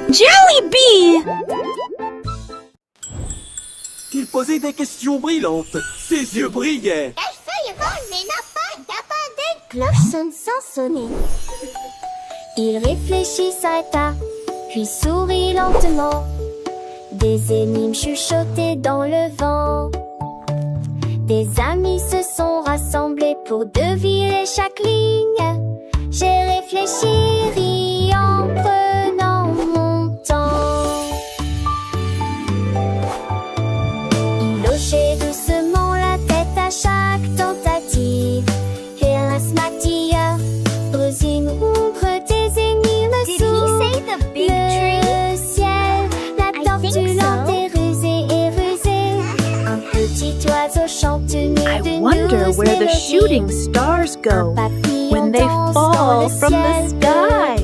Jollibee! Il posait des questions brillantes. Ses yeux brillaient. La feuille vole mais n'a pas d'appât. Des cloches sonnent sans sonner. Il réfléchit, s'arrêta, puis sourit lentement. Des énigmes chuchotées dans le vent. Des amis se sont rassemblés pour deviner chaque ligne. J'ai réfléchi, ri en prenant mon temps. Il hochait doucement la tête à chaque tentative. Erasmatia, Rosine ouvre des énigmes sous le ciel. La tortue lente et rusée. Un petit oiseau chante une I wonder where the shooting stars go when they fall from the sky.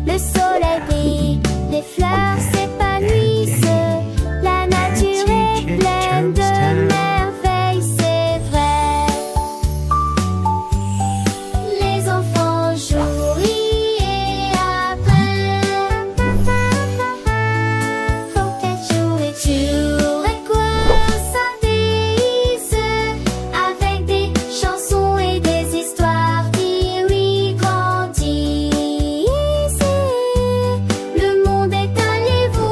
Le soleil brille, les fleurs s'épanouissent. La nature est pleine de merveilles, c'est vrai. Les enfants jouent, rient et apprennent. Faut qu'elles jouent et quoi ça déhisse. Avec des chansons et des histoires qui lui grandissent. Le monde est un livre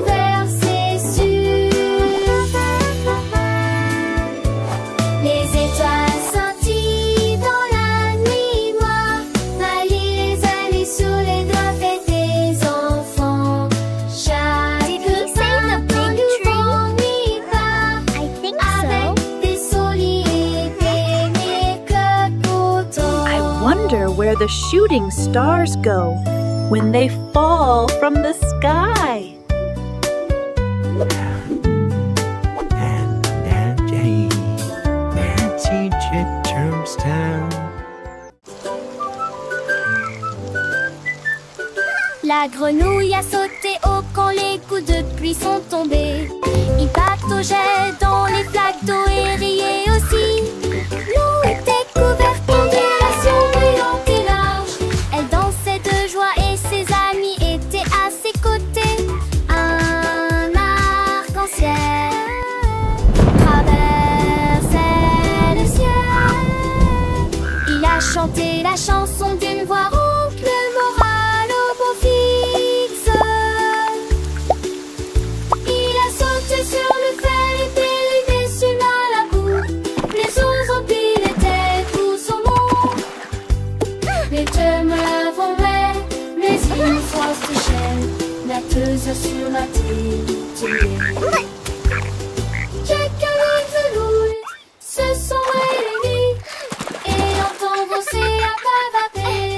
ouvert, c'est sûr. Les étoiles scintillent dans la nuit noire. Rallie les années sur les doigts faits des enfants. Chaque pas dans le vent nuit part. Avec des souliers et des clubs pourtant. I wonder where the shooting stars go when they fall from the sky. Nancy Chitterstown. La grenouille a sauté haut quand les coups de pluie sont tombés. Il pataugeait dans les flaques d'eau et riait aussi. L'eau était couverte d'ondulations brillantes et larges. Elle dansait de joie et ses amis étaient à ses côtés. Un arc-en-ciel traversait le ciel. Il a chanté la chanson d'une voix rauque, le moral au beau fixe. Il a sauté sur le fer et périmé sur la boue. Les eaux remplies étaient tout son monde. Les deux me laveraient, les îles s'astichaient, natteuses sur la télé. Quelques lignes de loup se sont réunies et entendent l'océan bavader.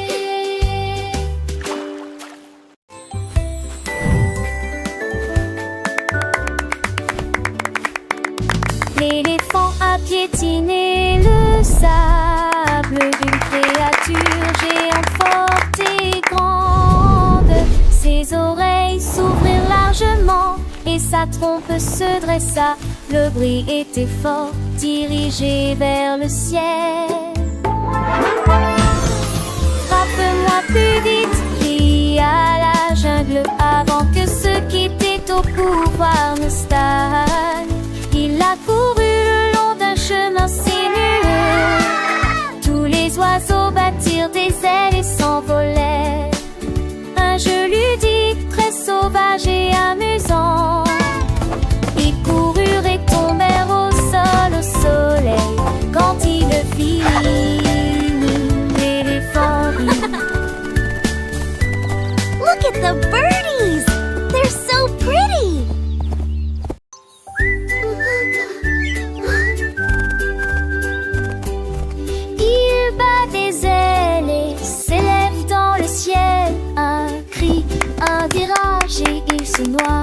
L'éléphant a piétiné le sable d'une créature géante forte et grande. Ses oreilles s'ouvrirent largement et sa trompe se dressa. Le bruit était fort, dirigé vers le ciel. Frappe-moi plus vite, cria la jungle, avant que ceux qui étaient au pouvoir ne stagnent. Il a couru le long d'un chemin sinueux. Tous les oiseaux battirent des ailes et s'envolèrent. Un jeu ludique très sauvage et amusant. Ils coururent et tombèrent au sol, au soleil. Quand il le fit, l'éléphant rit. Look at the birdies! They're so pretty! Il bat des ailes et s'élève dans le ciel. Un cri, un virage et il se noie.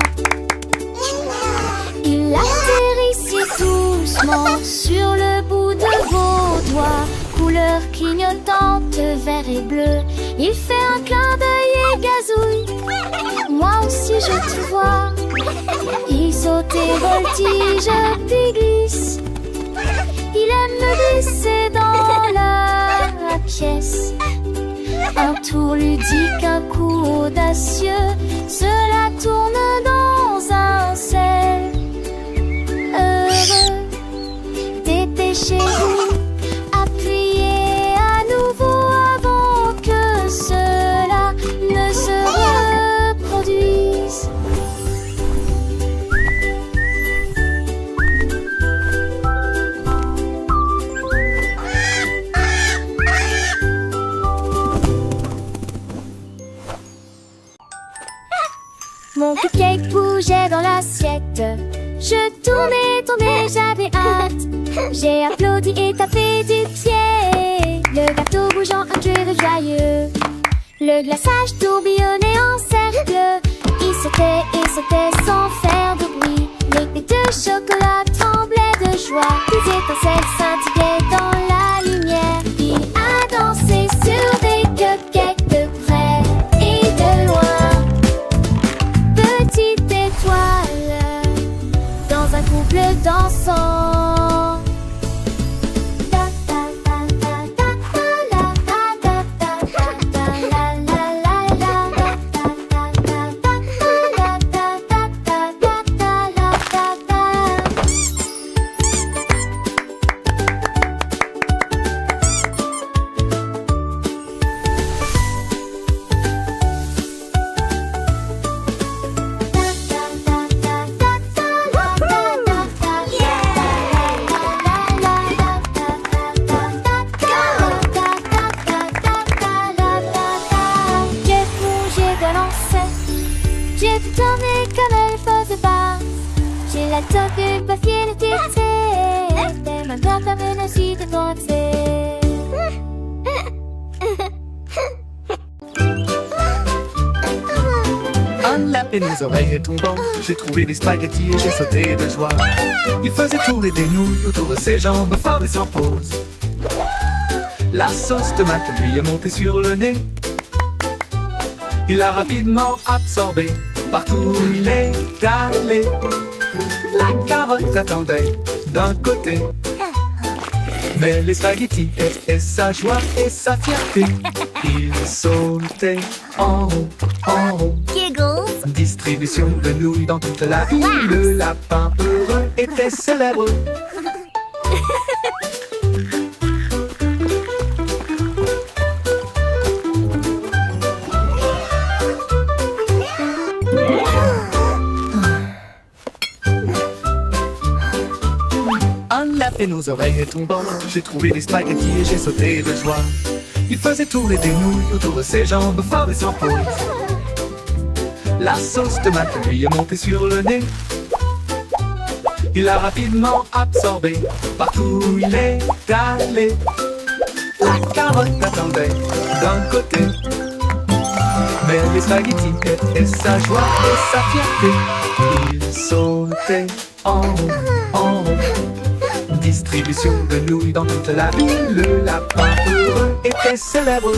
Il atterrit si doucement sur le bout de vos doigts. Couleur clignotante, vert et bleu. Il fait un clin d'œil et gazouille. Moi aussi je te vois. Il saute et voltige puis glisse. Il aime me glisser dans la pièce. Un tour ludique, un coup audacieux, cela tourne dans un cercle heureux. Dépêchez-vous, appuyez à nouveau avant que cela ne se reproduise. Mon cupcake bougeait dans l'assiette. Je tournais, j'avais hâte. J'ai applaudi et tapé du pied. Le gâteau bougeant, un jeu de joyeux. Le glaçage tourbillonnait en cercle. Il sautait sans faire de bruit. Les dés de chocolat tremblaient de joie. Des étincelles scintillaient dans la lumière. Il a dansé sur des cupcakes de près et de loin. Petite étoile dans un couple dansant. J'ai tout tourné comme elle faisait pas. J'ai la top une pas fière de têter. T'es ma grande comme une suite de danser. Un lapin aux oreilles tombant, j'ai trouvé des spaghettis et j'ai sauté de joie. Il faisait tourner des nouilles autour de ses jambes, fort et sans pause. La sauce tomate lui est montée sur le nez. Il l'a rapidement absorbé, partout où il est allé. La carotte attendait d'un côté, mais les spaghettis étaient sa joie et sa fierté. Il sautait en haut, Giggles. distribution de nouilles dans toute la ville. Le lapin heureux était célèbre. Un lapin aux oreilles tombant, j'ai trouvé des spaghettis et j'ai sauté de joie. Il faisait tourner des nouilles autour de ses jambes, fort et sans pause. La sauce tomate lui est montée sur le nez. Il l'a rapidement absorbé, partout où il est allé. La carotte attendait d'un côté, mais les spaghettis étaient sa joie et sa fierté. Il sautait en haut, distribution de nouilles dans toute la ville. Le lapin heureux était célèbre.